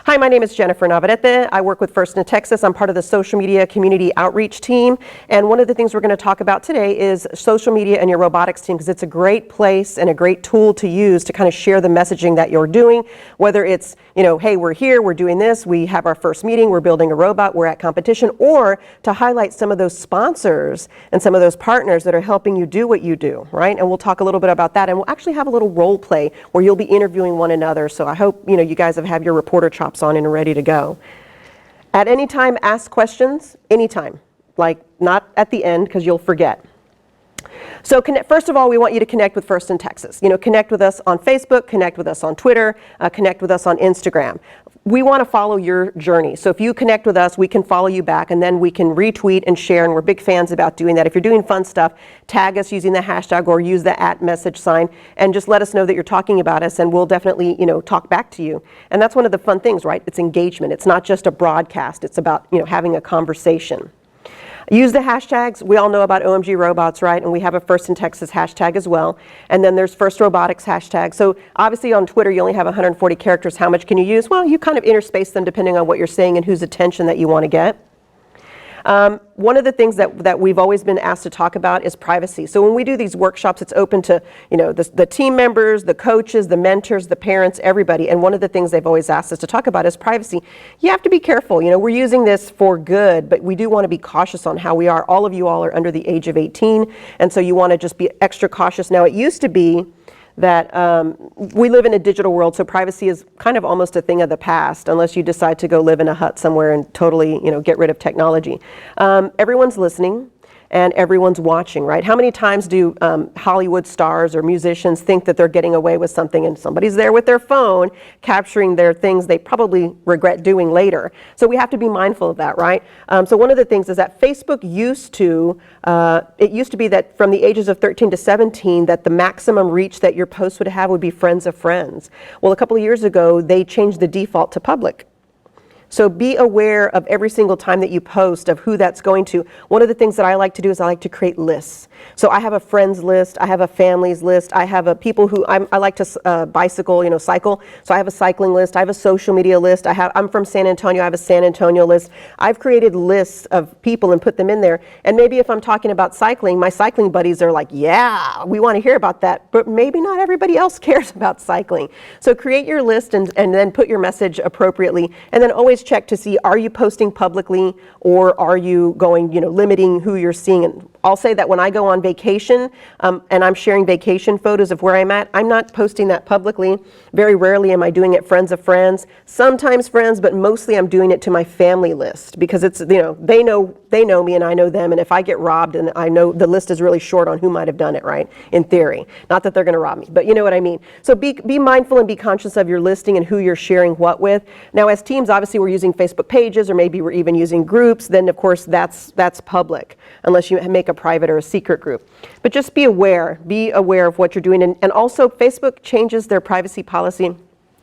Hi, my name is Jennifer Navarrete. I work with First in Texas. I'm part of the social media community outreach team. And one of the things we're going to talk about today is social media and your robotics team, because it's a great place and a great tool to use to kind of share the messaging that you're doing. Whether it's, hey, we're here, we're doing this, we have our first meeting, we're building a robot, we're at competition, or to highlight some of those sponsors and some of those partners that are helping you do what you do, right? And we'll talk a little bit about that. And we'll actually have a little role play where you'll be interviewing one another. So I hope, you guys have your reporter chops on and ready to go. At any time, ask questions, anytime, like not at the end because you'll forget. So first of all, we want you to connect with First in Texas. Connect with us on Facebook, connect with us on Twitter, connect with us on Instagram. We want to follow your journey. So if you connect with us, we can follow you back, and then we can retweet and share, and we're big fans about doing that. If you're doing fun stuff, tag us using the hashtag or use the @message sign, and just let us know that you're talking about us, and we'll definitely, talk back to you. And that's one of the fun things, right? It's engagement. It's not just a broadcast. It's about, having a conversation. Use the hashtags. We all know about OMG Robots, right? And we have a First in Texas hashtag as well. And then there's First Robotics hashtag. So obviously on Twitter, you only have 140 characters. How much can you use? Well, you kind of interspace them depending on what you're saying and whose attention that you want to get. One of the things that we've always been asked to talk about is privacy. So when we do these workshops, it's open to, the team members, the coaches, the mentors, the parents, everybody. And one of the things they've always asked us to talk about is privacy. You have to be careful. We're using this for good, but we do want to be cautious on how we are. All of you all are under the age of 18, and so you want to just be extra cautious. Now, it used to be that we live in a digital world, so privacy is kind of almost a thing of the past, unless you decide to go live in a hut somewhere and totally, get rid of technology. Everyone's listening and everyone's watching, right? How many times do Hollywood stars or musicians think that they're getting away with something and somebody's there with their phone capturing their things they probably regret doing later? So we have to be mindful of that, right? So one of the things is that Facebook used to be that from the ages of 13 to 17 that the maximum reach that your post would have would be friends of friends. Well, a couple of years ago, they changed the default to public. So be aware of every single time that you post of who that's going to. One of the things that I like to do is I like to create lists. So I have a friends list, I have a families list, I have a people who I like to bicycle, cycle. So I have a cycling list, I have a social media list, I'm from San Antonio, I have a San Antonio list. I've created lists of people and put them in there. And maybe if I'm talking about cycling, my cycling buddies are like, yeah, we want to hear about that. But maybe not everybody else cares about cycling. So create your list and then put your message appropriately. And then always check to see, are you posting publicly or are you going, limiting who you're seeing? And I'll say that when I go on vacation and I'm sharing vacation photos of where I'm at, I'm not posting that publicly. Very rarely am I doing it friends of friends, sometimes friends, but mostly I'm doing it to my family list because it's, they know me and I know them. And if I get robbed, and I know the list is really short on who might have done it, right? In theory, not that they're going to rob me, but you know what I mean. So be mindful and be conscious of your listing and who you're sharing what with. Now, as teams, obviously we're using Facebook pages, or maybe we're even using groups. Then of course that's public, unless you make a private or a secret group. But just be aware of what you're doing. And also Facebook changes their privacy policy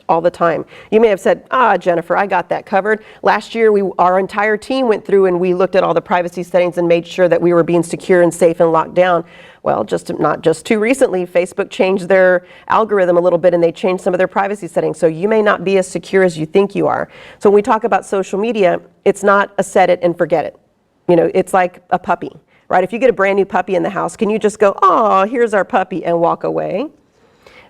all the time. You may have said, Jennifer, I got that covered. Last year, our entire team went through and we looked at all the privacy settings and made sure that we were being secure and safe and locked down. Well, not just too recently, Facebook changed their algorithm a little bit and they changed some of their privacy settings. So you may not be as secure as you think you are. So when we talk about social media, it's not a set it and forget it. It's like a puppy, right? If you get a brand new puppy in the house, can you just go, oh, here's our puppy, and walk away?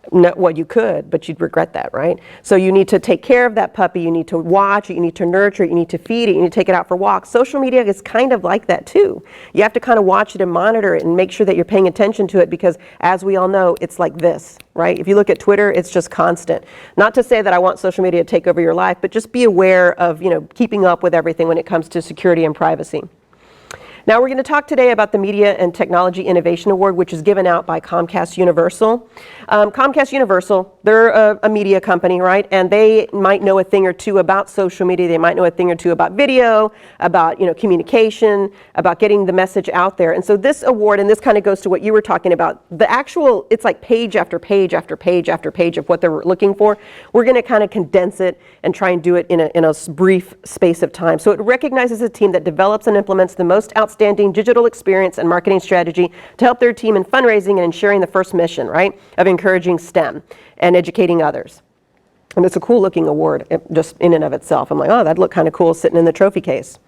No, well, you could, but you'd regret that, right? So you need to take care of that puppy. You need to watch it. You need to nurture it. You need to feed it. You need to take it out for walks. Social media is kind of like that too. You have to kind of watch it and monitor it and make sure that you're paying attention to it, because as we all know, it's like this, right? If you look at Twitter, it's just constant. Not to say that I want social media to take over your life, but just be aware of, keeping up with everything when it comes to security and privacy. Now we're going to talk today about the Media and Technology Innovation Award, which is given out by Comcast Universal. Comcast Universal, they're a media company, right? And they might know a thing or two about social media. They might know a thing or two about video, about communication, about getting the message out there. And so this award, and this kind of goes to what you were talking about, it's like page after page after page after page of what they're looking for. We're going to kind of condense it and try and do it in a brief space of time. So it recognizes a team that develops and implements the most outstanding digital experience and marketing strategy to help their team in fundraising and ensuring the first mission, right, of encouraging STEM and educating others. And it's a cool looking award just in and of itself. I'm like, oh, that'd look kind of cool sitting in the trophy case.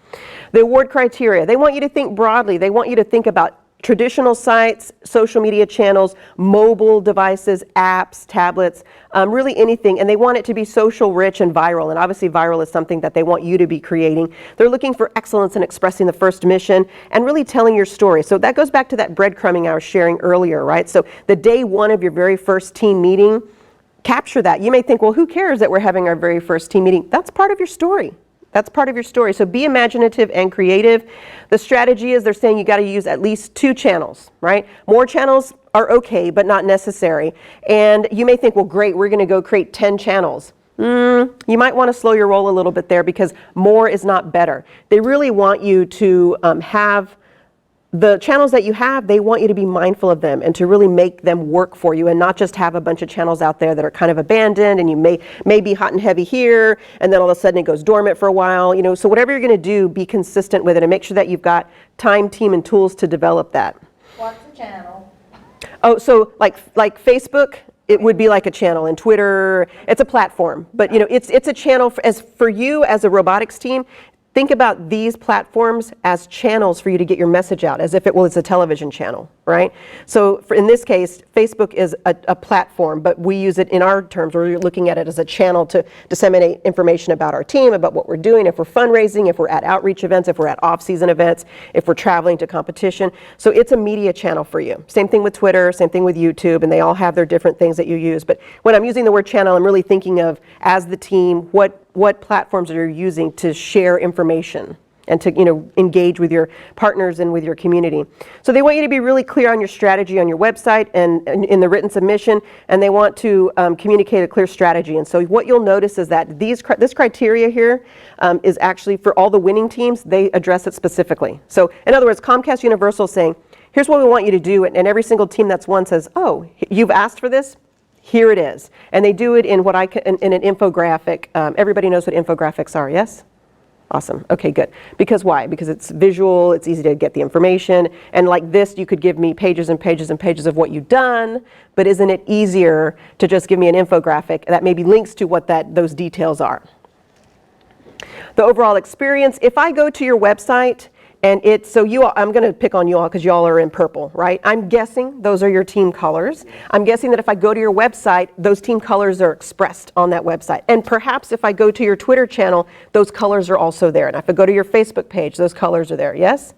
The award criteria, they want you to think broadly. They want you to think about traditional sites, social media channels, mobile devices, apps, tablets, really anything. And they want it to be social, rich, and viral. And obviously viral is something that they want you to be creating. They're looking for excellence in expressing the first mission and really telling your story. So that goes back to that breadcrumbing I was sharing earlier, right? So the day one of your very first team meeting, capture that. You may think, well, who cares that we're having our very first team meeting? That's part of your story. That's part of your story. So be imaginative and creative. The strategy is they're saying you got to use at least 2 channels, right? More channels are okay, but not necessary. And you may think, well, great, we're going to go create 10 channels. You might want to slow your roll a little bit there because more is not better. They really want you to have the channels that you have, they want you to be mindful of them and to really make them work for you and not just have a bunch of channels out there that are kind of abandoned and you may be hot and heavy here and then all of a sudden it goes dormant for a while, you know. So whatever you're going to do, be consistent with it and make sure that you've got time, team, and tools to develop that. What's a channel? Oh, so like Facebook, it would be like a channel, and Twitter, it's a platform. But you know, it's a channel for you as a robotics team. Think about these platforms as channels for you to get your message out, as if it was a television channel, right? So in this case, Facebook is a platform, but we use it in our terms. We're looking at it as a channel to disseminate information about our team, about what we're doing, if we're fundraising, if we're at outreach events, if we're at off-season events, if we're traveling to competition. So it's a media channel for you. Same thing with Twitter, same thing with YouTube, and they all have their different things that you use. But when I'm using the word channel, I'm really thinking of, as the team, what platforms are you using to share information and to, you know, engage with your partners and with your community. So they want you to be really clear on your strategy on your website and in the written submission, and they want to communicate a clear strategy. And so what you'll notice is that this criteria here is actually for all the winning teams. They address it specifically. So in other words, Comcast Universal is saying, here's what we want you to do, and every single team that's won says, oh, you've asked for this? Here it is. And they do it in in an infographic. Everybody knows what infographics are, yes? Awesome. Okay, good. Because why? Because it's visual, it's easy to get the information, and like this, you could give me pages and pages and pages of what you've done, but isn't it easier to just give me an infographic that maybe links to what those details are? The overall experience, if I go to your website, and so you all, I'm going to pick on you all because you all are in purple, right? I'm guessing those are your team colors. I'm guessing that if I go to your website, those team colors are expressed on that website. And perhaps if I go to your Twitter channel, those colors are also there. And if I go to your Facebook page, those colors are there, yes?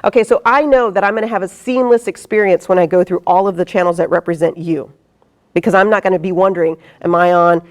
Okay, so I know that I'm going to have a seamless experience when I go through all of the channels that represent you. Because I'm not going to be wondering, am I on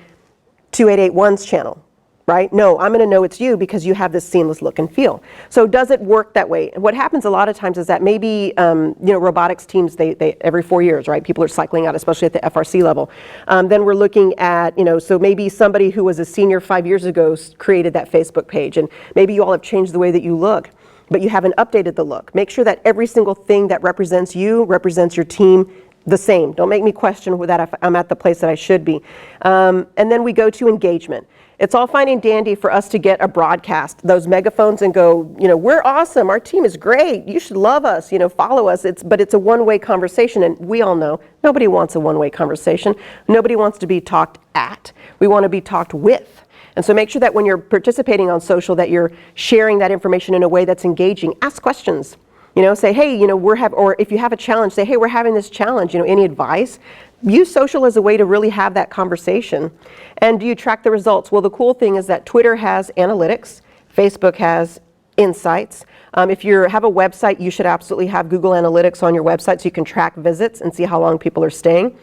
2881's channel? Right? No, I'm going to know it's you because you have this seamless look and feel. So does it work that way? What happens a lot of times is that maybe, you know, robotics teams, they every 4 years, right? People are cycling out, especially at the FRC level. Then we're looking at, you know, so maybe somebody who was a senior 5 years ago created that Facebook page, and maybe you all have changed the way that you look, but you haven't updated the look. Make sure that every single thing that represents you represents your team the same. Don't make me question that if I'm at the place that I should be. And then we go to engagement. It's all fine and dandy for us to get a broadcast, those megaphones, and go, you know, we're awesome, our team is great, you should love us, you know, follow us. But it's a one-way conversation, and we all know nobody wants a one-way conversation. Nobody wants to be talked at. We want to be talked with. And so make sure that when you're participating on social that you're sharing that information in a way that's engaging. Ask questions. You know, say, hey, you know, or if you have a challenge, say, hey, we're having this challenge, you know, any advice? Use social as a way to really have that conversation. And do you track the results? Well, the cool thing is that Twitter has analytics, Facebook has insights. If you have a website, you should absolutely have Google Analytics on your website so you can track visits and see how long people are staying.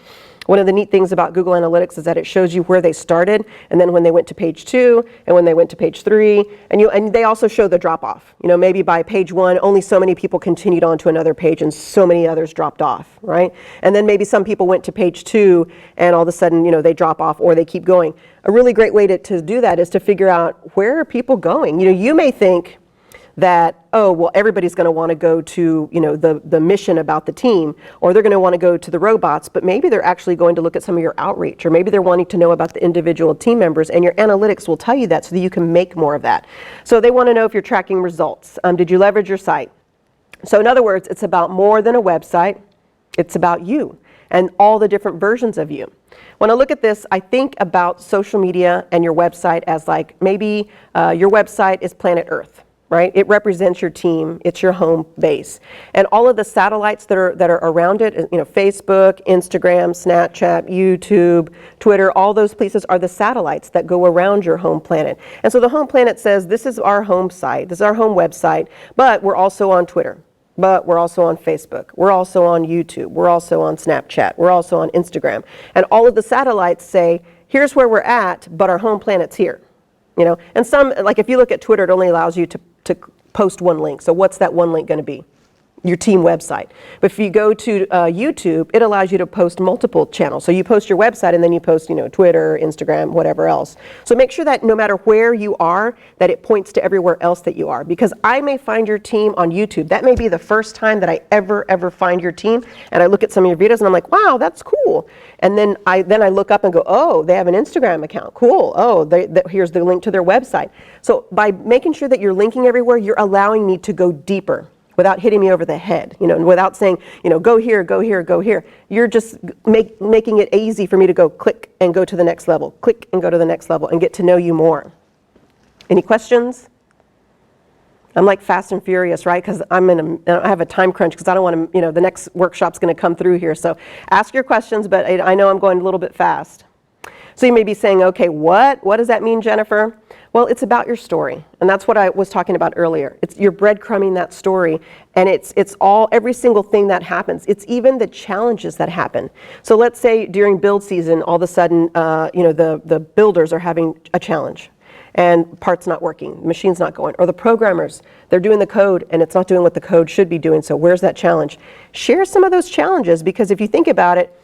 One of the neat things about Google Analytics is that it shows you where they started, and then when they went to page 2, and when they went to page 3, and they also show the drop-off. You know, maybe by page 1, only so many people continued on to another page, and so many others dropped off, right? And then maybe some people went to page 2, and all of a sudden, you know, they drop off or they keep going. A really great way to do that is to figure out, where are people going? You know, you may think that, oh, well, everybody's going to want to go to, you know, the mission about the team, or they're going to want to go to the robots, but maybe they're actually going to look at some of your outreach, or maybe they're wanting to know about the individual team members, and your analytics will tell you that so that you can make more of that. So they want to know if you're tracking results. Did you leverage your site? So in other words, it's about more than a website. It's about you and all the different versions of you. When I look at this, I think about social media and your website as like maybe your website is planet Earth, right? It represents your team. It's your home base. And all of the satellites that are around it, you know, Facebook, Instagram, Snapchat, YouTube, Twitter, all those places are the satellites that go around your home planet. And so the home planet says, this is our home site, this is our home website, but we're also on Twitter. But we're also on Facebook, we're also on YouTube, we're also on Snapchat, we're also on Instagram. And all of the satellites say, here's where we're at, but our home planet's here. You know, and some, like if you look at Twitter, it only allows you to post one link. So what's that one link going to be? Your team website. But if you go to YouTube, it allows you to post multiple channels. So you post your website and then you post, you know, Twitter, Instagram, whatever else. So make sure that no matter where you are, that it points to everywhere else that you are. Because I may find your team on YouTube. That may be the first time that I ever find your team. And I look at some of your videos and I'm like, wow, that's cool. And then I look up and go, oh, they have an Instagram account. Cool. Oh, here's the link to their website. So by making sure that you're linking everywhere, you're allowing me to go deeper, without hitting me over the head, you know, and without saying, you know, go here, go here, go here. You're just making it easy for me to go click and go to the next level, click and go to the next level and get to know you more. Any questions? I'm like fast and furious, right? Because I have a time crunch because I don't want to, you know, the next workshop's going to come through here. So ask your questions, but I know I'm going a little bit fast. So you may be saying, okay, what does that mean, Jennifer? Well, it's about your story, and that's what I was talking about earlier. You're breadcrumbing that story, and it's every single thing that happens. It's even the challenges that happen. So let's say during build season, all of a sudden, you know, the builders are having a challenge, and parts not working, the machine's not going, or the programmers, they're doing the code, and it's not doing what the code should be doing. So where's that challenge? Share some of those challenges, because if you think about it,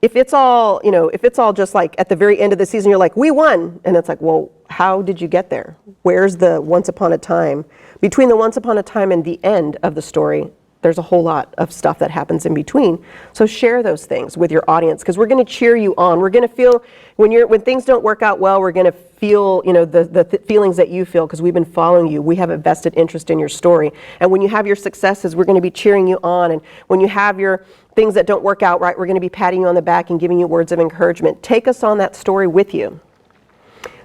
if it's all, you know, if it's all just like at the very end of the season, you're like, we won. And it's like, well, how did you get there? Where's the once upon a time? Between the once upon a time and the end of the story, there's a whole lot of stuff that happens in between. So share those things with your audience, because we're going to cheer you on. We're going to feel, when things don't work out well, we're going to feel, you know, the feelings that you feel, because we've been following you. We have a vested interest in your story. And when you have your successes, we're going to be cheering you on. And when you have your things that don't work out right, we're going to be patting you on the back and giving you words of encouragement. Take us on that story with you.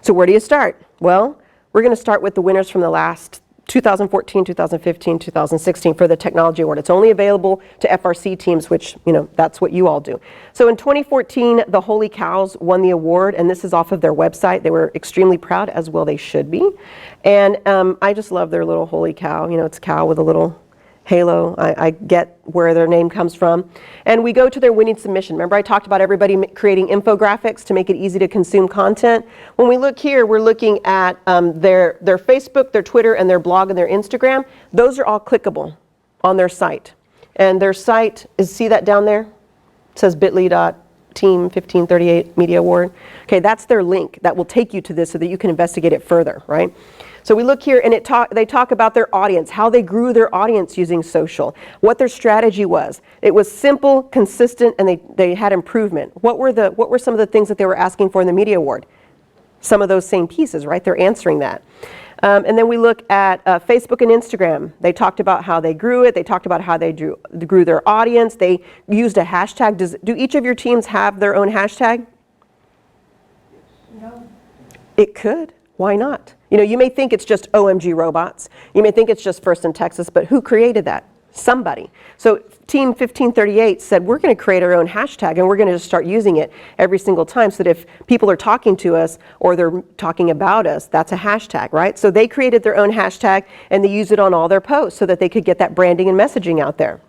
So where do you start? Well, we're going to start with the winners from the last 2014, 2015, 2016 for the Technology Award. It's only available to FRC teams, which, you know, that's what you all do. So in 2014, the Holy Cows won the award, and this is off of their website. They were extremely proud, as well they should be. And I just love their little holy cow. You know, it's a cow with a little halo. I get where their name comes from. And we go to their winning submission. Remember I talked about everybody creating infographics to make it easy to consume content? When we look here, we're looking at their Facebook, their Twitter, and their blog and their Instagram. Those are all clickable on their site. And their site is, see that down there? It says bit.ly.team1538 Media Award. Okay, that's their link that will take you to this so that you can investigate it further, right? So we look here and they talk about their audience, how they grew their audience using social, what their strategy was. It was simple, consistent, and they had improvement. What were some of the things that they were asking for in the Media Award? Some of those same pieces, right? They're answering that. And then we look at Facebook and Instagram. They talked about how they grew it. They talked about how they grew their audience. They used a hashtag. Do each of your teams have their own hashtag? No. It could. Why not? You know, you may think it's just OMG Robots. You may think it's just First in Texas, but who created that? Somebody. So Team 1538 said, we're going to create our own hashtag, and we're going to just start using it every single time, so that if people are talking to us or they're talking about us, that's a hashtag, right? So they created their own hashtag, and they use it on all their posts so that they could get that branding and messaging out there.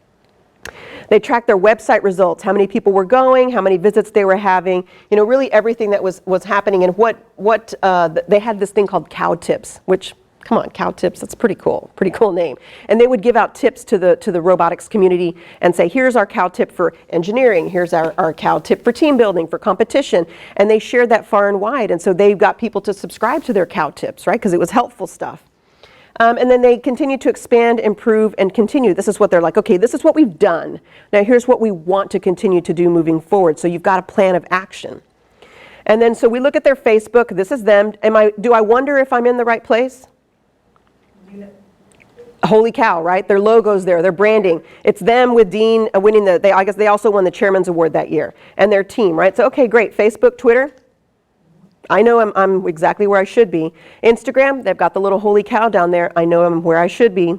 They tracked their website results, how many people were going, how many visits they were having, you know, really everything that was happening. And they had this thing called Cow Tips, which, come on, Cow Tips, that's pretty cool name. And they would give out tips to the robotics community and say, here's our cow tip for engineering, here's our cow tip for team building, for competition. And they shared that far and wide. And so they got people to subscribe to their cow tips, right? Because it was helpful stuff. And then they continue to expand, improve, and continue. This is what they're like, okay, this is what we've done. Now here's what we want to continue to do moving forward. So you've got a plan of action. And then so we look at their Facebook. This is them. Do I wonder if I'm in the right place? Holy cow, right? Their logo's there, their branding. It's them with Dean winning I guess they also won the Chairman's Award that year, and their team, right? So, okay, great. Facebook, Twitter, I know I'm exactly where I should be. Instagram, they've got the little holy cow down there. I know I'm where I should be.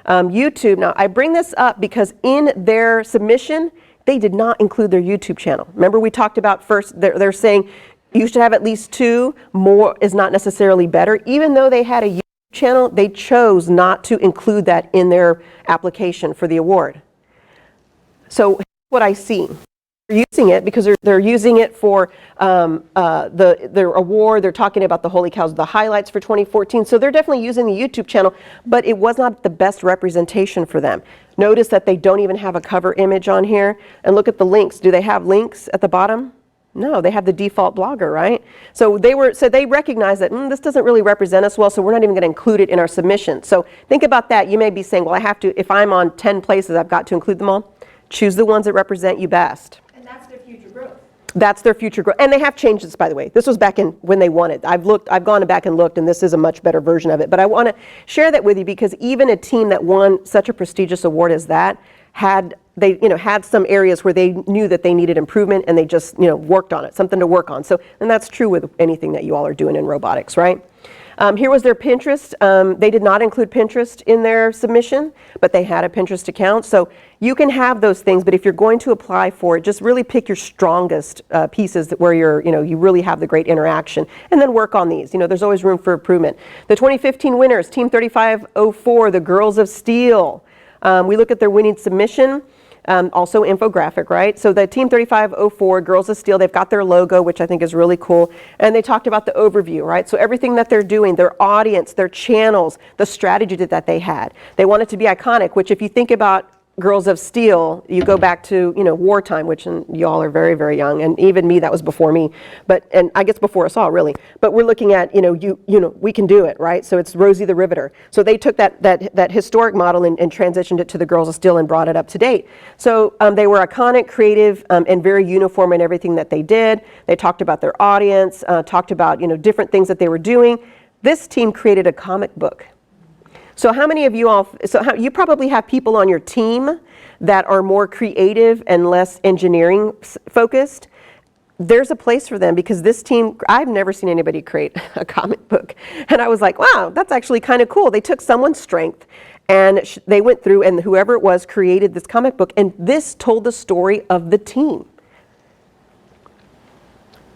YouTube, now I bring this up because in their submission, they did not include their YouTube channel. Remember we talked about first, they're saying you should have at least 2, more is not necessarily better. Even though they had a YouTube channel, they chose not to include that in their application for the award. So what I see, they're using it because they're using it for their award. They're talking about the holy cows, the highlights for 2014. So they're definitely using the YouTube channel, but it was not the best representation for them. Notice that they don't even have a cover image on here. And look at the links. Do they have links at the bottom? No, they have the default blogger, right? So they recognize that this doesn't really represent us well, so we're not even going to include it in our submission. So think about that. You may be saying, well, I have to, if I'm on 10 places, I've got to include them all. Choose the ones that represent you best. And that's their future growth. That's their future growth. And they have changed this, by the way. This was back in when they won it. I've gone back and looked, and this is a much better version of it. But I want to share that with you because even a team that won such a prestigious award as that had some areas where they knew that they needed improvement, and they just worked on it, something to work on. So, and that's true with anything that you all are doing in robotics, right? Here was their Pinterest. They did not include Pinterest in their submission, but they had a Pinterest account. So you can have those things, but if you're going to apply for it, just really pick your strongest pieces where you really have the great interaction, and then work on these. There's always room for improvement. The 2015 winners, Team 3504, the Girls of Steel. We look at their winning submission. Also infographic, right? So the Team 3504, Girls of Steel, they've got their logo, which I think is really cool. And they talked about the overview, right? So everything that they're doing, their audience, their channels, the strategy that they had. They want it to be iconic, which if you think about Girls of Steel, you go back to, wartime, which y'all are very, very young, and even me, that was before me, and I guess before us all, really. But we're looking at, we can do it, right? So it's Rosie the Riveter. So they took that historic model and transitioned it to the Girls of Steel and brought it up to date. So they were iconic, creative, and very uniform in everything that they did. They talked about their audience, talked about, different things that they were doing. This team created a comic book. So how many of you all, you probably have people on your team that are more creative and less engineering focused. There's a place for them because this team, I've never seen anybody create a comic book. And I was like, wow, that's actually kind of cool. They took someone's strength and they went through, and whoever it was created this comic book, and this told the story of the team.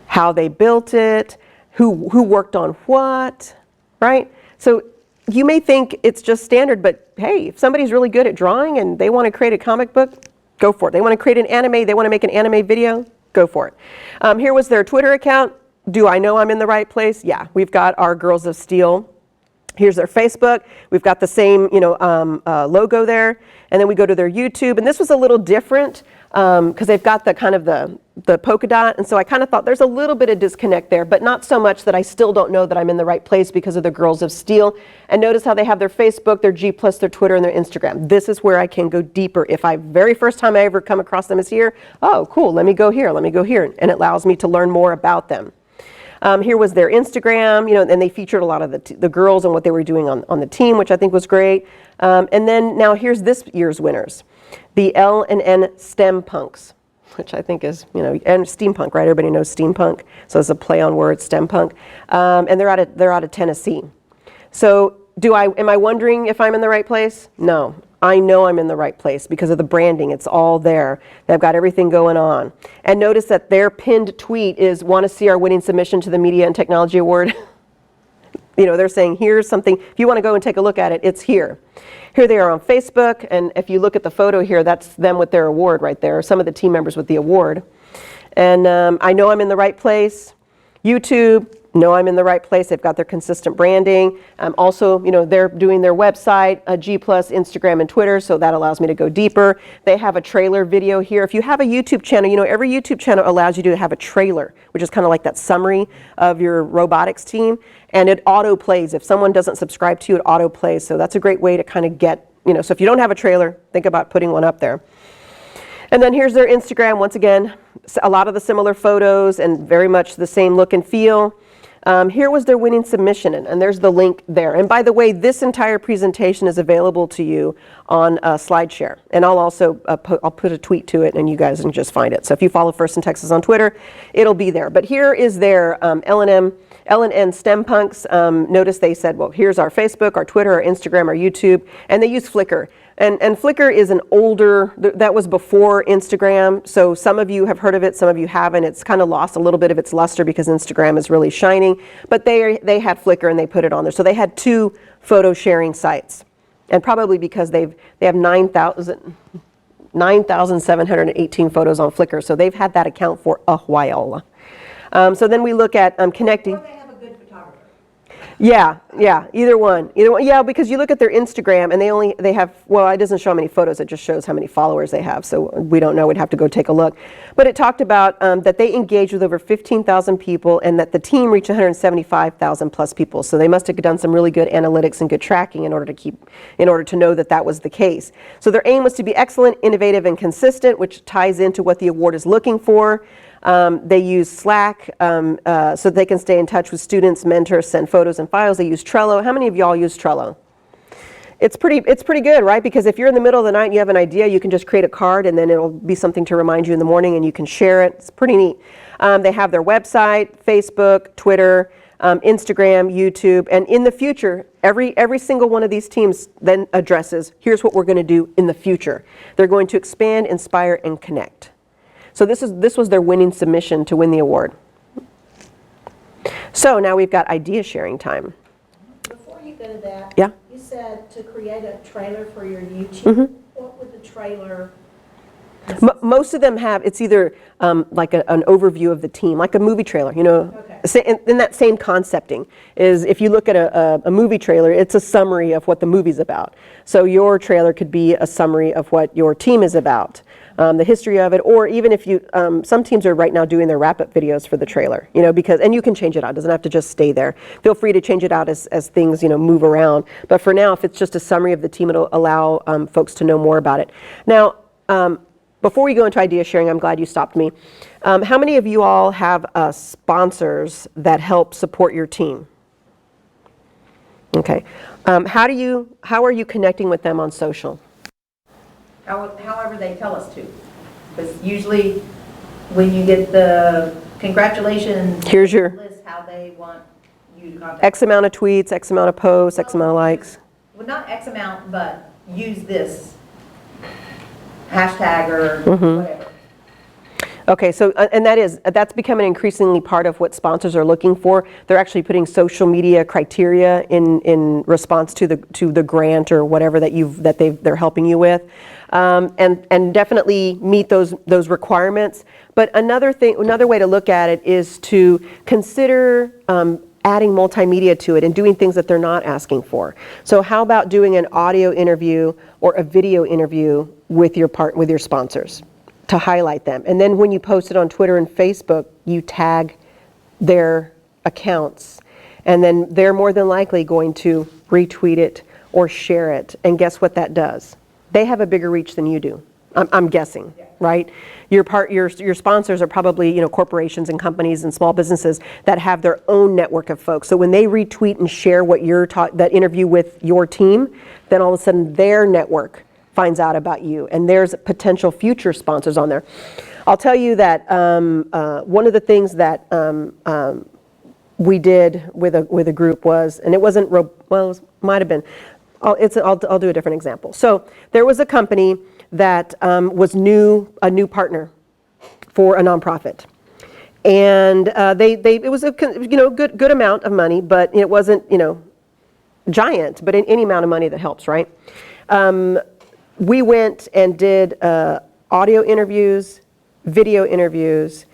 How they built it, who worked on what, right? So you may think it's just standard, but hey, if somebody's really good at drawing and they want to create a comic book, go for it. They want to create an anime, they want to make an anime video, go for it. Here was their Twitter account. Do I know I'm in the right place? Yeah, we've got our Girls of Steel. Here's their Facebook. We've got the same, logo there. And then we go to their YouTube, and this was a little different because they've got the kind of the polka dot, and so I kind of thought there's a little bit of disconnect there, but not so much that I still don't know that I'm in the right place because of the Girls of Steel. And notice how they have their Facebook, their G+, their Twitter, and their Instagram. This is where I can go deeper. If very first time I ever come across them is here, oh, cool, let me go here, and it allows me to learn more about them. Here was their Instagram, and they featured a lot of the girls and what they were doing on the team, which I think was great. And then now here's this year's winners, the L&N STEM Punks, which I think is, and steampunk, right? Everybody knows steampunk, so it's a play on words, STEM punk. And they're out of Tennessee. So am I wondering if I'm in the right place? No. I know I'm in the right place because of the branding. It's all there. They've got everything going on. And notice that their pinned tweet is, want to see our winning submission to the Media and Technology Award? They're saying, here's something. If you want to go and take a look at it, it's here. Here they are on Facebook. And if you look at the photo here, that's them with their award right there. Some of the team members with the award. And I know I'm in the right place. YouTube. No, I'm in the right place. They've got their consistent branding. Also, they're doing their website, G+, Instagram, and Twitter, so that allows me to go deeper. They have a trailer video here. If you have a YouTube channel, every YouTube channel allows you to have a trailer, which is kind of like that summary of your robotics team, and it auto-plays. If someone doesn't subscribe to you, it auto-plays, so that's a great way to kind of get, so if you don't have a trailer, think about putting one up there. And then here's their Instagram. Once again, a lot of the similar photos and very much the same look and feel. Here was their winning submission, and there's the link there. And by the way, this entire presentation is available to you on SlideShare. And I'll also I'll put a tweet to it, and you guys can just find it. So if you follow First in Texas on Twitter, it'll be there. But here is their L&N STEM Punks. Notice they said, well, here's our Facebook, our Twitter, our Instagram, our YouTube, and they use Flickr. And Flickr is an older, that was before Instagram, so some of you have heard of it, some of you haven't. It's kind of lost a little bit of its luster because Instagram is really shining, but they had Flickr and they put it on there. So they had 2 photo sharing sites, and probably because they have 9,718 photos on Flickr, so they've had that account for a while. So then we look at connecting. Or they have a good photographer. Yeah, either one. Yeah, because you look at their Instagram and they have, well, it doesn't show how many photos, it just shows how many followers they have. So we don't know, we'd have to go take a look. But it talked about that they engaged with over 15,000 people and that the team reached 175,000 plus people. So they must have done some really good analytics and good tracking in order to know that that was the case. So their aim was to be excellent, innovative, and consistent, which ties into what the award is looking for. They use Slack so they can stay in touch with students, mentors, send photos and files. They use Trello. How many of y'all use Trello? It's pretty good, right? Because if you're in the middle of the night and you have an idea, you can just create a card and then it'll be something to remind you in the morning and you can share it. It's pretty neat. They have their website, Facebook, Twitter, Instagram, YouTube, and in the future, every single one of these teams then addresses, here's what we're going to do in the future. They're going to expand, inspire, and connect. So this was their winning submission to win the award. So now we've got idea sharing time. Before you go to that, Yeah. you said to create a trailer for your YouTube. Mm-hmm. What would the trailer? Most of them have, it's either like an overview of the team, like a movie trailer, Okay. in that same concepting is if you look at a movie trailer, it's a summary of what the movie's about. So your trailer could be a summary of what your team is about. The history of it, or even if you, some teams are right now doing their wrap-up videos for the trailer, because, and you can change it out, it doesn't have to just stay there. Feel free to change it out as things, move around. But for now, if it's just a summary of the team, it'll allow folks to know more about it. Now, before we go into idea sharing, I'm glad you stopped me. How many of you all have sponsors that help support your team? Okay. How are you connecting with them on social? However they tell us to. Because usually when you get the congratulations, Here's your list how they want you to contact. X amount of tweets, X amount of posts, X amount of likes. Well, not X amount, but use this hashtag or whatever. Okay, so and that's becoming increasingly part of what sponsors are looking for. They're actually putting social media criteria in response to the grant or whatever they're helping you with, and definitely meet those requirements. But another way to look at it is to consider adding multimedia to it and doing things that they're not asking for. So how about doing an audio interview or a video interview with your sponsors to highlight them? And then when you post it on Twitter and Facebook, you tag their accounts. And then they're more than likely going to retweet it or share it. And guess what that does? They have a bigger reach than you do. I'm guessing, right? Your sponsors are probably corporations and companies and small businesses that have their own network of folks. So when they retweet and share what that interview with your team, then all of a sudden their network finds out about you, and there's potential future sponsors on there. I'll tell you that one of the things that we did with a group was, and it wasn't might have been. I'll do a different example. So there was a company that was a new partner for a nonprofit, and it was a good amount of money, but it wasn't giant, but any amount of money that helps, right? We went and did audio interviews, video interviews,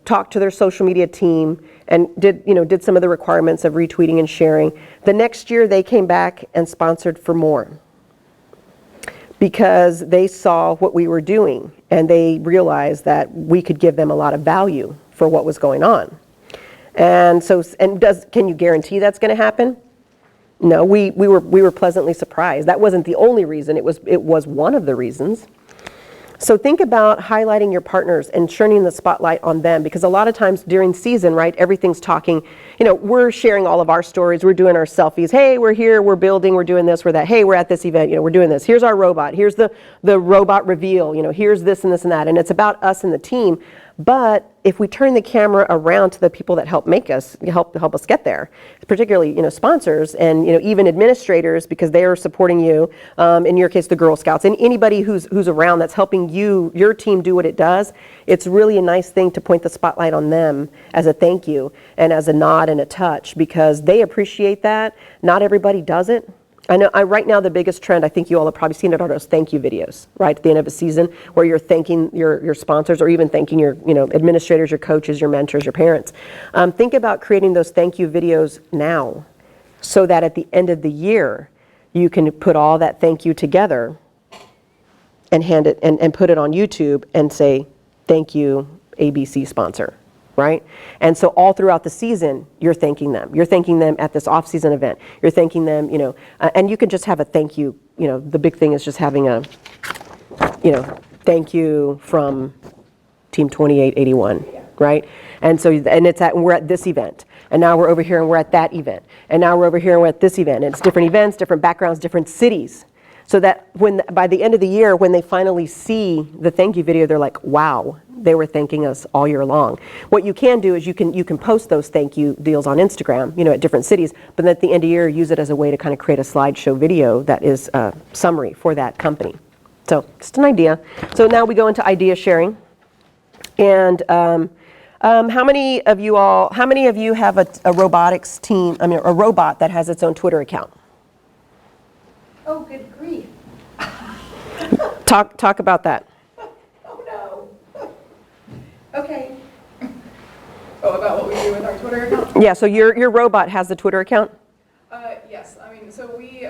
talked to their social media team, and did some of the requirements of retweeting and sharing. The next year they came back and sponsored for more because they saw what we were doing and they realized that we could give them a lot of value for what was going on. And so, can you guarantee that's going to happen? No, we were pleasantly surprised. That wasn't the only reason. It was one of the reasons. So think about highlighting your partners and shining the spotlight on them, because a lot of times during season, right, everything's talking, we're sharing all of our stories, we're doing our selfies, hey, we're here, we're building, we're doing this, we're that, hey, we're at this event, we're doing this, here's our robot, here's the robot reveal, here's this and this and that, and it's about us and the team. But if we turn the camera around to the people that help make us, help us get there, particularly, sponsors and, even administrators, because they are supporting you, in your case, the Girl Scouts, and anybody who's around that's helping your team do what it does, it's really a nice thing to point the spotlight on them as a thank you and as a nod and a touch, because they appreciate that. Not everybody does it. I know right now the biggest trend, I think you all have probably seen it, are those thank you videos, right? At the end of a season where you're thanking your sponsors, or even thanking your administrators, your coaches, your mentors, your parents. Think about creating those thank you videos now, so that at the end of the year you can put all that thank you together and hand it and put it on YouTube and say, thank you, ABC sponsor. Right? And so all throughout the season, you're thanking them. You're thanking them at this off-season event. You're thanking them, and you can just have a thank you. The big thing is just having a, thank you from Team 2881, right? And so, we're at this event, and now we're over here and we're at that event, and now we're over here and we're at this event. And it's different events, different backgrounds, different cities. So that by the end of the year, when they finally see the thank you video, they're like, wow, they were thanking us all year long. What you can do is you can post those thank you deals on Instagram, at different cities, but then at the end of the year, use it as a way to kind of create a slideshow video that is a summary for that company. So just an idea. So now we go into idea sharing. And how many of you have a robotics team, a robot that has its own Twitter account? Oh, good grief. Talk about that. Oh, no. Okay. Oh, about what we do with our Twitter account? Yeah, so your robot has the Twitter account? Yes, so we,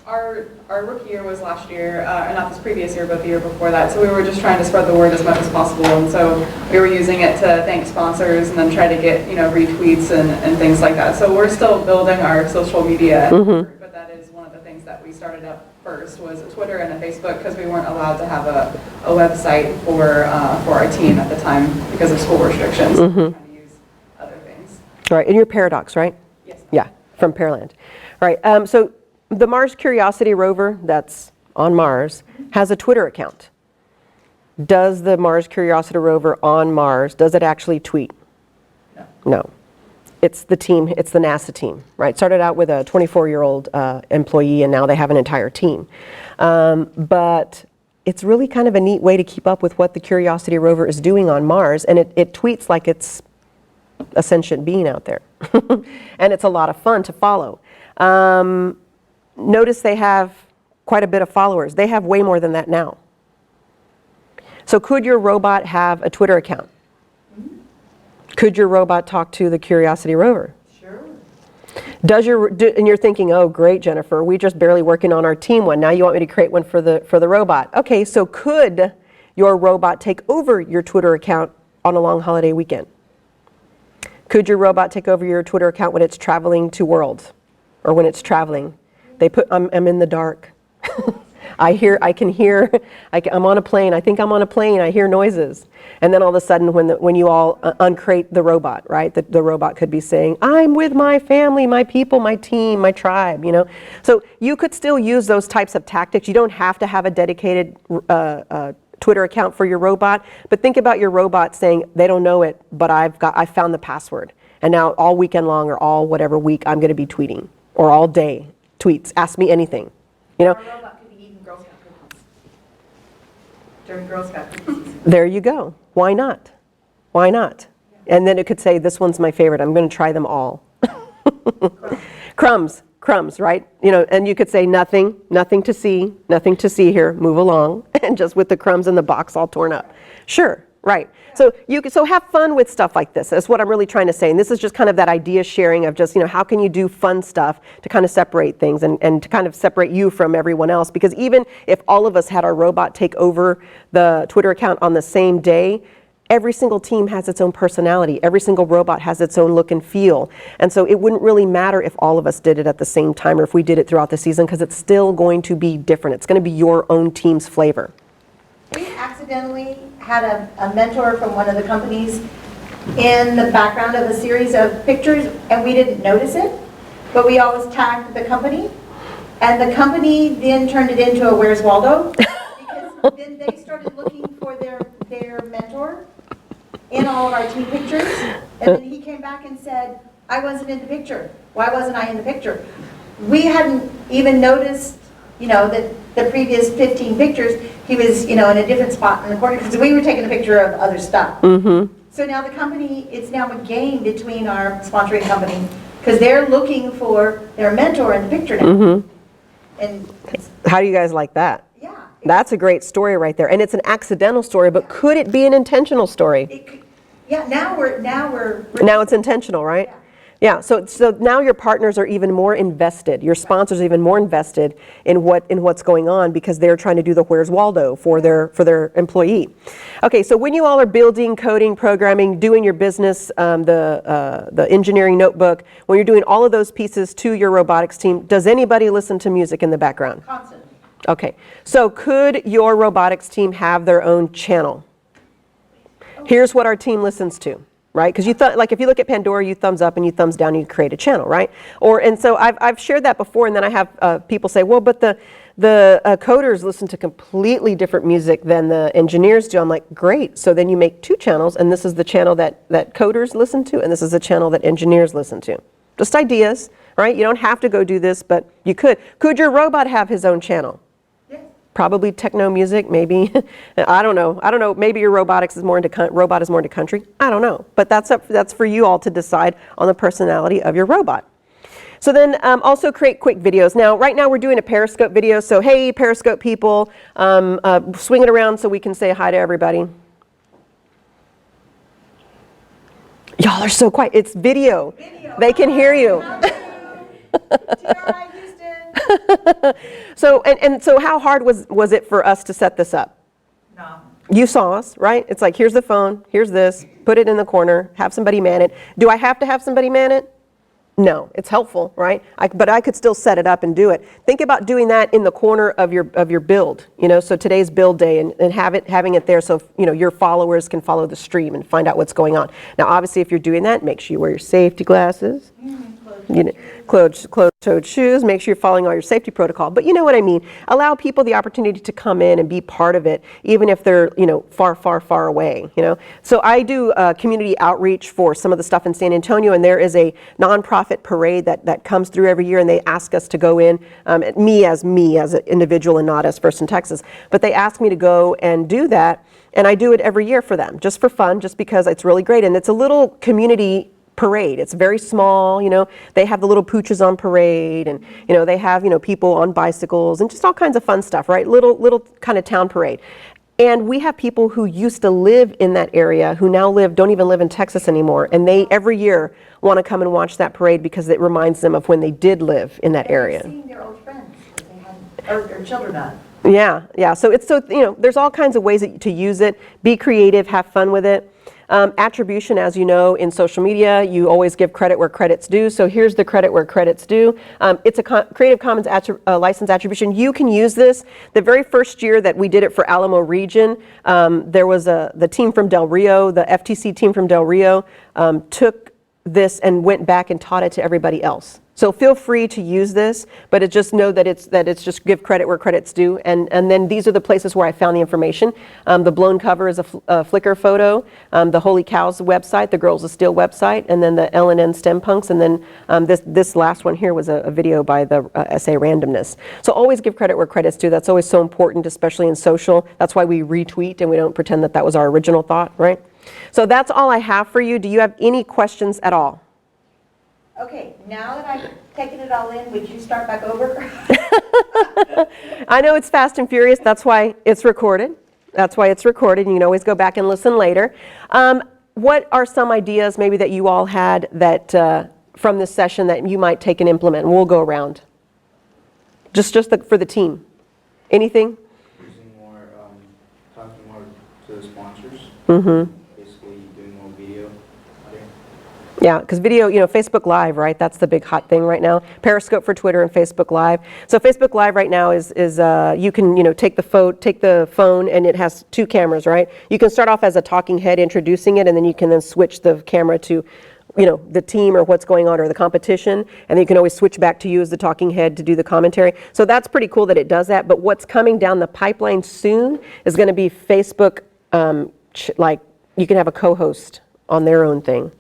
our rookie year was last year, not this previous year, but the year before that, so we were just trying to spread the word as much as possible, and so we were using it to thank sponsors and then try to get, retweets and things like that. So we're still building our social media, but that is one of the things that we started up first, was a Twitter and a Facebook, because we weren't allowed to have a website for our team at the time because of school restrictions. We're trying to use other things. All right, and you're Paradox, right? Yes. Yeah, from Pearland. All right, so the Mars Curiosity rover that's on Mars has a Twitter account. Does the Mars Curiosity rover on Mars, does it actually tweet? No. No. It's the team, it's the NASA team, right? Started out with a 24-year-old employee, and now they have an entire team. But it's really kind of a neat way to keep up with what the Curiosity rover is doing on Mars, and it tweets like it's a sentient being out there. And it's a lot of fun to follow. Notice they have quite a bit of followers. They have way more than that now. So could your robot have a Twitter account? Could your robot talk to the Curiosity rover? Sure. And you're thinking, oh, great, Jennifer, we just barely working on our team one. Now you want me to create one for the robot. Okay, so could your robot take over your Twitter account on a long holiday weekend? Could your robot take over your Twitter account when it's traveling to World, or when it's traveling? They put, I'm in the dark. I'm on a plane. I think I'm on a plane. I hear noises. And then all of a sudden, when you all uncrate the robot, right? The robot could be saying, I'm with my family, my people, my team, my tribe, So you could still use those types of tactics. You don't have to have a dedicated Twitter account for your robot, but think about your robot saying, they don't know it, but I found the password. And now all weekend long, or all whatever week, I'm going to be tweeting, or all day tweets. Ask me anything, Our robot could be eating Girl Scout cookies during Girl Scout cookie season. There you go. Why not? Why not? Yeah. And then it could say, this one's my favorite. I'm going to try them all. Crumbs, right? And you could say nothing to see here, move along, and just with the crumbs in the box all torn up. Sure, right. So so have fun with stuff like this. That's what I'm really trying to say. And this is just kind of that idea sharing of just, how can you do fun stuff to kind of separate things and to kind of separate you from everyone else. Because even if all of us had our robot take over the Twitter account on the same day, every single team has its own personality. Every single robot has its own look and feel. And so it wouldn't really matter if all of us did it at the same time, or if we did it throughout the season, because it's still going to be different. It's going to be your own team's flavor. We accidentally accidentally had a mentor from one of the companies in the background of a series of pictures, and we didn't notice it, but we always tagged the company. And the company then turned it into a Where's Waldo? Because then they started looking for their mentor in all of our team pictures. And then he came back and said, I wasn't in the picture. Why wasn't I in the picture? We hadn't even noticed, that the previous 15 pictures, he was, in a different spot in the corner, because we were taking a picture of other stuff. Mm-hmm. So now the company, it's now a game between our sponsoring company, because they're looking for their mentor in the picture now. Mm-hmm. And How do you guys like that? yeah. That's a great story right there. And it's an accidental story, but could it be an intentional story? Now Now it's intentional, right? Yeah, so now your partners are even more invested. Your sponsors are even more invested in what's going on, because they're trying to do the Where's Waldo for their employee. Okay, so when you all are building, coding, programming, doing your business, the engineering notebook, when you're doing all of those pieces to your robotics team, does anybody listen to music in the background? Constantly. Okay, so could your robotics team have their own channel? Here's what our team listens to. Right? Because like if you look at Pandora, you thumbs up and you thumbs down, you create a channel, right? And so I've shared that before, and then I have people say, well, but the coders listen to completely different music than the engineers do. I'm like, great. So then you make two channels, and this is the channel that coders listen to, and this is the channel that engineers listen to. Just ideas, right? You don't have to go do this, but you could. Could your robot have his own channel? Probably techno music, maybe. I don't know. Maybe your robot is more into country. I don't know. But that's for you all to decide on the personality of your robot. So then also create quick videos. Now, right now we're doing a Periscope video. So hey, Periscope people, swing it around so we can say hi to everybody. Y'all are so quiet. It's video. They can hear you. So so how hard was it for us to set this up? No. You saw us, right? It's like, here's the phone, here's this, put it in the corner, have somebody man it. Do I have to have somebody man it? No, it's helpful, right? But I could still set it up and do it. Think about doing that in the corner of your build, so today's build day, and having it there so your followers can follow the stream and find out what's going on. Now, obviously, if you're doing that, make sure you wear your safety glasses. Closed-toed shoes, make sure you're following all your safety protocol. But you know what I mean. Allow people the opportunity to come in and be part of it, even if they're, far away, So I do community outreach for some of the stuff in San Antonio, and there is a nonprofit parade that comes through every year, and they ask us to go in, me as an individual and not as First in Texas, but they ask me to go and do that, and I do it every year for them, just for fun, just because it's really great, and it's a little community parade. It's very small, they have the little pooches on parade, and they have people on bicycles and just all kinds of fun stuff, right? Little kind of town parade. And we have people who used to live in that area who now don't even live in Texas anymore, and they every year want to come and watch that parade because it reminds them of when they did live in that area. Seeing their old friends that they had, or children of. Yeah. So there's all kinds of ways to use it. Be creative, have fun with it. Attribution, as you know, in social media, you always give credit where credit's due. So here's the credit where credit's due. It's a Creative Commons license attribution. You can use this. The very first year that we did it for Alamo Region, there was the team from Del Rio, the FTC team from Del Rio, took this and went back and taught it to everybody else. So feel free to use this, but just know that it's just give credit where credit's due. And then these are the places where I found the information. The blown cover is a Flickr photo, the Holy Cows website, the Girls of Steel website, and then the LNN STEM Punks, and then this last one here was a video by the SA Randomness. So always give credit where credit's due. That's always so important, especially in social. That's why we retweet and we don't pretend that was our original thought, right? So that's all I have for you. Do you have any questions at all? Okay, now that I've taken it all in, would you start back over? I know it's fast and furious. That's why it's recorded. You can always go back and listen later. What are some ideas maybe that you all had that from this session that you might take and implement? We'll go around. Just for the team. Anything? Using more, talking more to the sponsors. Mm-hmm. Basically doing more video. Yeah, because video, Facebook Live, right? That's the big hot thing right now. Periscope for Twitter and Facebook Live. So Facebook Live right now is you can, take the phone and it has two cameras, right? You can start off as a talking head introducing it, and then you can then switch the camera to, the team or what's going on or the competition, and then you can always switch back to you as the talking head to do the commentary. So that's pretty cool that it does that. But what's coming down the pipeline soon is going to be Facebook, like you can have a co-host on their own thing.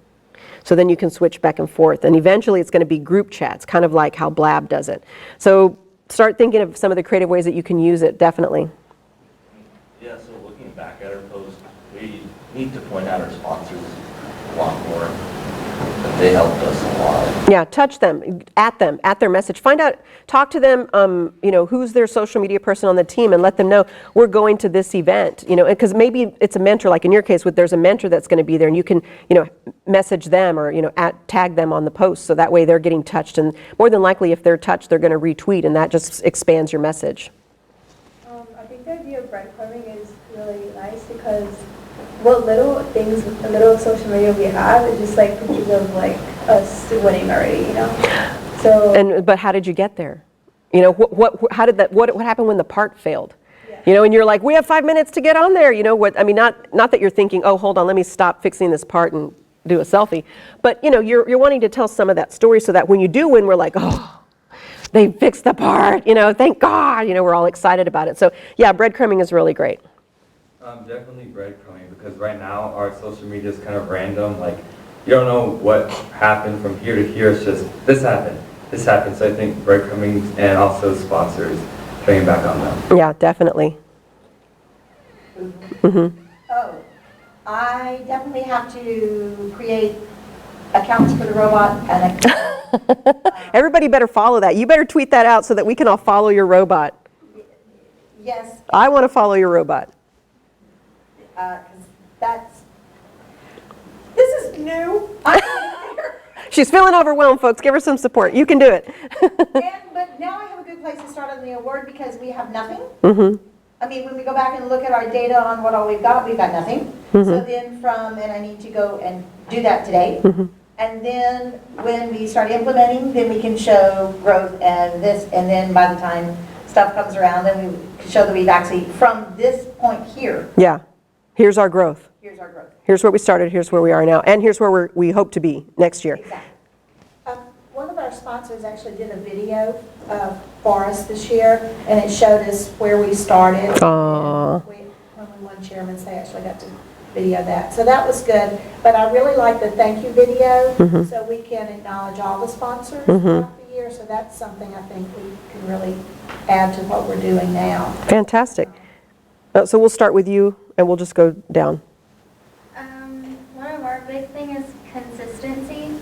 So then you can switch back and forth. And eventually it's going to be group chats, kind of like how Blab does it. So start thinking of some of the creative ways that you can use it, definitely. Yeah, so looking back at our post, we need to point out our sponsors a lot more. They helped us a lot. Yeah, touch them, at their message. Find out, talk to them, who's their social media person on the team, and let them know we're going to this event, because maybe it's a mentor, like in your case, there's a mentor that's going to be there, and you can, message them or, tag them on the post, so that way they're getting touched, and more than likely if they're touched, they're going to retweet, and that just expands your message. I think the idea of breadcrumbing is really nice because what little things, the little social media we have is just like pictures of like us winning already, So. But how did you get there? How did that? What happened when the part failed? Yeah. And you're like, we have 5 minutes to get on there. Not that you're thinking, oh, hold on, let me stop fixing this part and do a selfie. But you're wanting to tell some of that story so that when you do win, we're like, oh, they fixed the part. Thank God. We're all excited about it. So yeah, breadcrumbing is really great. Definitely breadcrumbing, because right now our social media is kind of random. Like, you don't know what happened from here to here. It's just this happened. So I think breadcrumbing and also sponsors, turning back on them. Yeah, definitely. Mm-hmm. Oh, I definitely have to create accounts for the robot and Everybody better follow that. You better tweet that out so that we can all follow your robot. yes, I want to follow your robot. because this is new. I'm not here. She's feeling overwhelmed, folks. Give her some support. You can do it. But now I have a good place to start on the award because we have nothing. Mm-hmm. I mean, when we go back and look at our data on what all we've got nothing. So then and I need to go and do that today. And then when we start implementing, then we can show growth and this, and then by the time stuff comes around, then we can show that we've actually, from this point here, Yeah. Here's our growth. here's our growth. Here's where we started. Here's where we are now. And here's where we hope to be next year. Exactly. One of our sponsors actually did a video for us this year, and it showed us where we started. Aww. When we won Chairman's, they actually got to video that. So that was good. But I really like the thank you video, so we can acknowledge all the sponsors throughout the year. So that's something I think we can really add to what we're doing now. Fantastic. So we'll start with you, and we'll just go down. One of our big thing is consistency,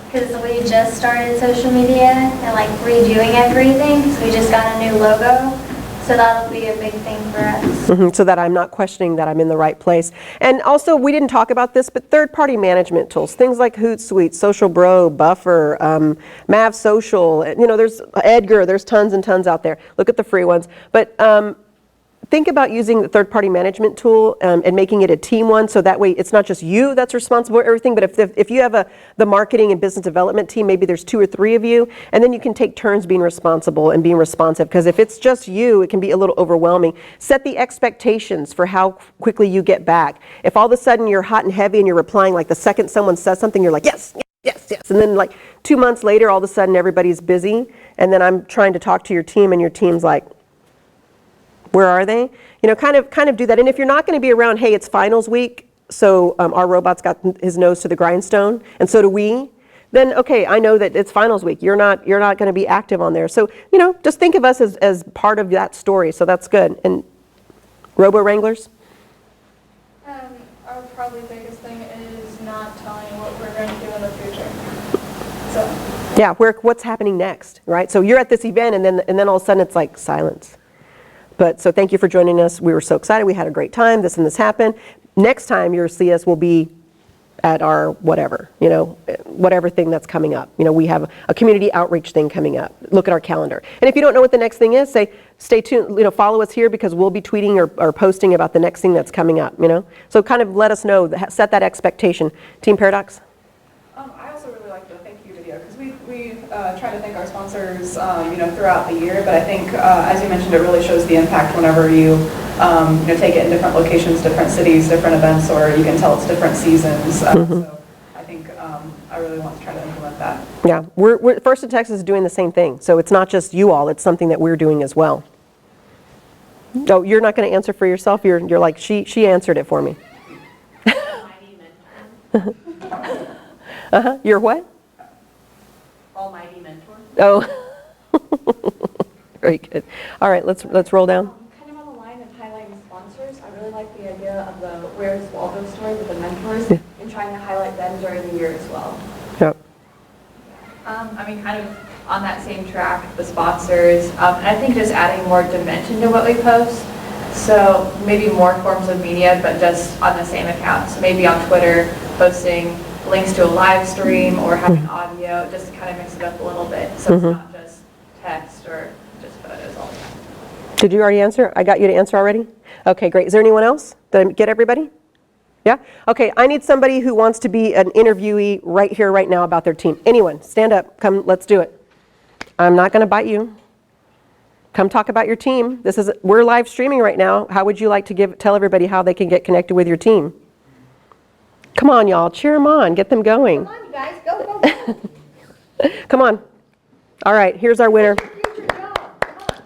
because we just started social media and like redoing everything, so we just got a new logo, so that'll be a big thing for us. So that I'm not questioning that I'm in the right place. And also, we didn't talk about this, but third-party management tools, things like Hootsuite, Social Bro, Buffer, Mav Social, there's Edgar, there's tons and tons out there. Look at the free ones. But think about using the third-party management tool and making it a team one, so that way it's not just you that's responsible for everything, but if you have the marketing and business development team, maybe there's 2 or 3 of you, and then you can take turns being responsible and being responsive, because if it's just you, it can be a little overwhelming. Set the expectations for how quickly you get back. If all of a sudden you're hot and heavy and you're replying, like the second someone says something, you're like, yes, yes, yes, and then like 2 months later, all of a sudden everybody's busy, and then I'm trying to talk to your team, and your team's like, where are they? Kind of do that. And if you're not going to be around, hey, it's finals week, so our robot's got his nose to the grindstone, and so do we, then okay, I know that it's finals week. You're not going to be active on there. So, just think of us as part of that story. So that's good. And Robo Wranglers? Our probably biggest thing is not telling what we're going to do in the future. So. Yeah, what's happening next, right? So you're at this event, and then all of a sudden it's like silence. But so thank you for joining us. We were so excited. We had a great time. This and this happened. Next time you'll see us, we'll be at our whatever, whatever thing that's coming up. We have a community outreach thing coming up. Look at our calendar. And if you don't know what the next thing is, stay tuned, follow us here, because we'll be tweeting or posting about the next thing that's coming up, So kind of let us know, set that expectation. Team Paradox? I try to thank our sponsors, throughout the year, but I think, as you mentioned, it really shows the impact whenever you, take it in different locations, different cities, different events, or you can tell it's different seasons. So I think I really want to try to implement that. Yeah, we're First in Texas is doing the same thing. So it's not just you all, it's something that we're doing as well. Oh, you're not going to answer for yourself? You're like, she answered it for me. You're what? Almighty mentor. Oh, very good. All right, let's roll down. Kind of on the line of highlighting sponsors, I really like the idea of the Where's Waldo story with the mentors and trying to highlight them during the year as well. Yep. Kind of on that same track, the sponsors, and I think just adding more dimension to what we post. So maybe more forms of media, but just on the same account. So maybe on Twitter, posting links to a live stream or having audio, just to kind of mix it up a little bit. So it's not just text or just photos all the time. Did you already answer? I got you to answer already? Okay, great. Is there anyone else? Did I get everybody? Yeah? Okay, I need somebody who wants to be an interviewee right here, right now about their team. Anyone, stand up. Come, let's do it. I'm not going to bite you. Come talk about your team. We're live streaming right now. How would you like to tell everybody how they can get connected with your team? Come on, y'all. Cheer them on. Get them going. Come on, you guys, go, go. Come on. All right, here's our winner. Future job, come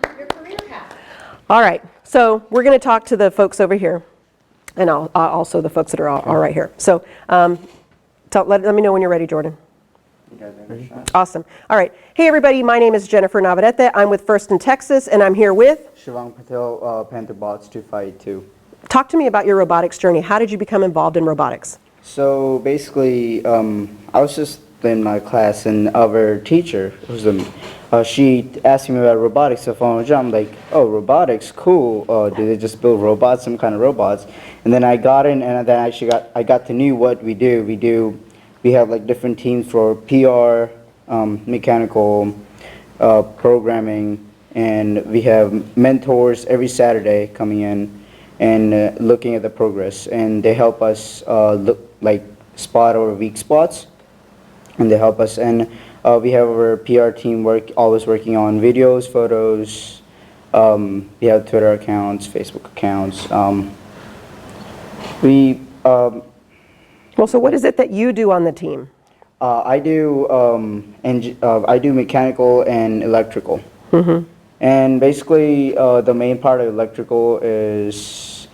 on. Your career path. All right, so we're going to talk to the folks over here, and also the folks that are all right here. So let me know when you're ready, Jordan. Awesome. All right. Hey, everybody. My name is Jennifer Navarrete. I'm with First in Texas, and I'm here with Shivang Patel, Panther Bots 2582. Talk to me about your robotics journey. How did you become involved in robotics? So basically, I was just in my class, and our teacher, she asked me about robotics. So I'm like, oh, robotics, cool. Do they just build robots, some kind of robots? And then I got in, and then I got to know what we do. We have like different teams for PR, mechanical, programming, and we have mentors every Saturday coming in and looking at the progress, and they help us spot our weak spots, and they help us. And we have our PR team always working on videos, photos. We have Twitter accounts, Facebook accounts. Well, so what is it that you do on the team? I do mechanical and electrical. And basically, the main part of electrical is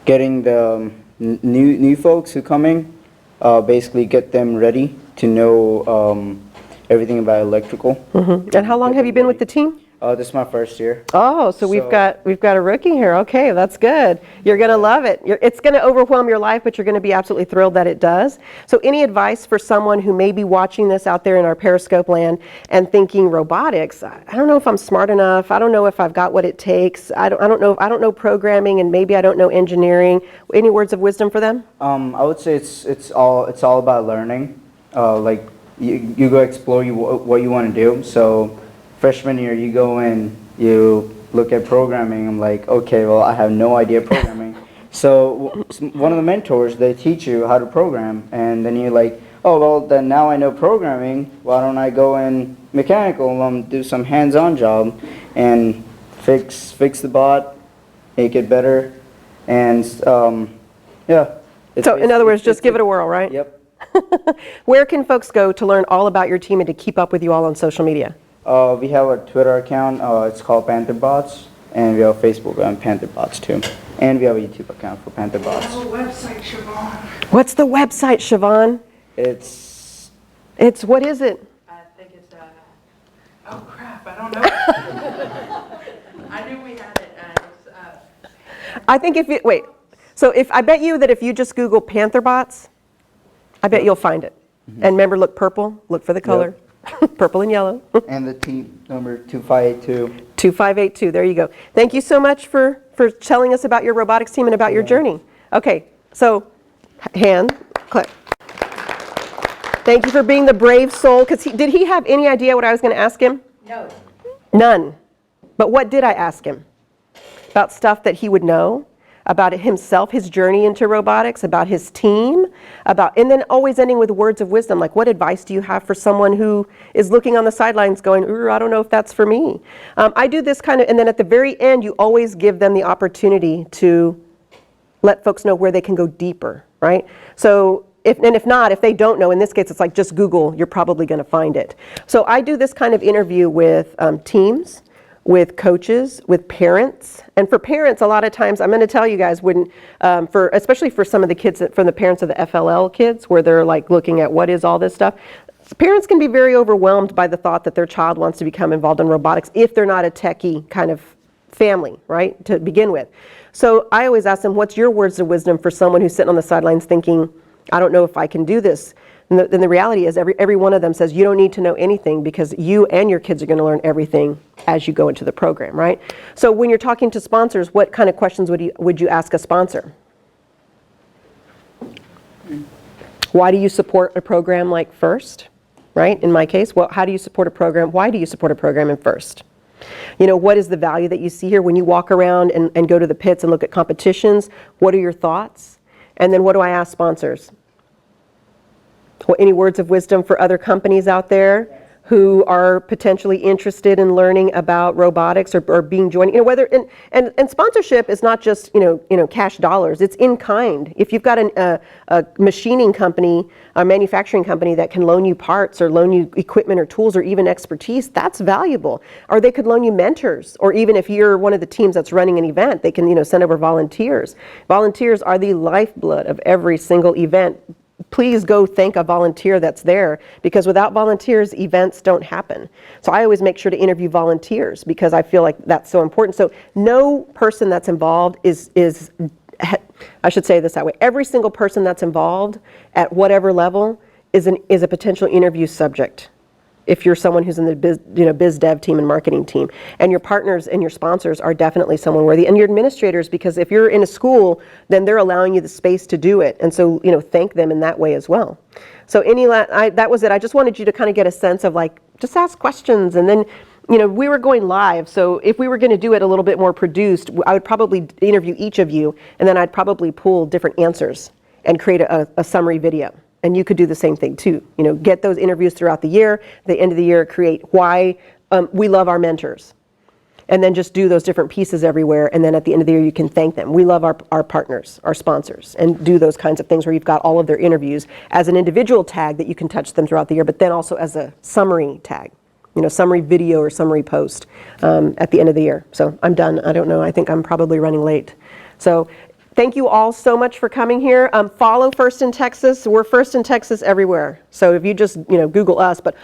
getting the new folks who come in, basically get them ready to know everything about electrical. And how long have you been with the team? This is my first year. Oh, so we've got a rookie here. Okay, that's good. You're going to love it. It's going to overwhelm your life, but you're going to be absolutely thrilled that it does. So any advice for someone who may be watching this out there in our Periscope land and thinking robotics, I don't know if I'm smart enough. I don't know if I've got what it takes. I don't know programming, and maybe I don't know engineering. Any words of wisdom for them? I would say it's all about learning. Like you go explore what you want to do. So freshman year, you go in, you look at programming. I'm like, okay, well, I have no idea programming. So one of the mentors, they teach you how to program, and then you're like, oh, well, then now I know programming. Why don't I go in mechanical and do some hands-on job and fix the bot, make it better, and yeah. So in other words, just give it a whirl, right? Yep. Where can folks go to learn all about your team and to keep up with you all on social media? We have a Twitter account, it's called Panther Bots, and we have Facebook on Panther Bots too. And we have a YouTube account for Panther Bots. Website, Siobhan. What's the website, Siobhan? It's What is it? I think it's, oh crap, I don't know. I knew we had it as, I think I bet you that if you just Google Panther Bots, I bet you'll find it. And remember, look purple, look for the color. Purple and yellow. and the team number 2582. 2582, there you go. Thank you so much for telling us about your robotics team and about your journey. Okay, so hand, click. Thank you for being the brave soul, because did he have any idea what I was going to ask him? No. None. But what did I ask him? About stuff that he would know. about himself, his journey into robotics, about his team, and then always ending with words of wisdom, like what advice do you have for someone who is looking on the sidelines going, ooh, I don't know if that's for me. I do this kind of, and then at the very end, you always give them the opportunity to let folks know where they can go deeper, right? So, if they don't know, in this case, it's like just Google, you're probably going to find it. So I do this kind of interview with teams, with coaches, with parents. And for parents, a lot of times, I'm going to tell you guys, especially for some of the kids, from the parents of the FLL kids, where they're like looking at what is all this stuff, parents can be very overwhelmed by the thought that their child wants to become involved in robotics if they're not a techie kind of family, right, to begin with. So I always ask them, what's your words of wisdom for someone who's sitting on the sidelines thinking, I don't know if I can do this. And the reality is every one of them says you don't need to know anything because you and your kids are going to learn everything as you go into the program, right? So when you're talking to sponsors, what kind of questions would you ask a sponsor? Why do you support a program like FIRST, right? In my case, well, how do you support a program? Why do you support a program in FIRST? You know, what is the value that you see here? When you walk around and go to the pits and look at competitions, what are your thoughts? And then what do I ask sponsors? Well, any words of wisdom for other companies out there who are potentially interested in learning about robotics or being joined, you know, and sponsorship is not just, you know, cash dollars, it's in kind. If you've got a machining company, a manufacturing company that can loan you parts or loan you equipment or tools or even expertise, that's valuable. Or they could loan you mentors, or even if you're one of the teams that's running an event, they can, you know, send over volunteers. Volunteers are the lifeblood of every single event. Please go thank a volunteer that's there, because without volunteers, events don't happen. So I always make sure to interview volunteers because I feel like that's so important. So no person that's involved is I should say this that way, every single person that's involved at whatever level is a potential interview subject. If you're someone who's in the biz dev team and marketing team, and your partners and your sponsors are definitely someone worthy, and your administrators, because if you're in a school, then they're allowing you the space to do it, and so, you know, thank them in that way as well. So that was it. I just wanted you to kind of get a sense of like, just ask questions, and then, you know, we were going live, so if we were going to do it a little bit more produced, I would probably interview each of you, and then I'd probably pull different answers and create a summary video. And you could do the same thing too. You know, get those interviews throughout the year. At the end of the year, create why we love our mentors. And then just do those different pieces everywhere. And then at the end of the year, you can thank them. We love our partners, our sponsors, and do those kinds of things where you've got all of their interviews as an individual tag that you can touch them throughout the year, but then also as a summary tag, you know, summary video or summary post at the end of the year. So I'm done. I don't know. I think I'm probably running late. So thank you all so much for coming here. Follow First in Texas. We're First in Texas everywhere. So if you just, you know, Google us, but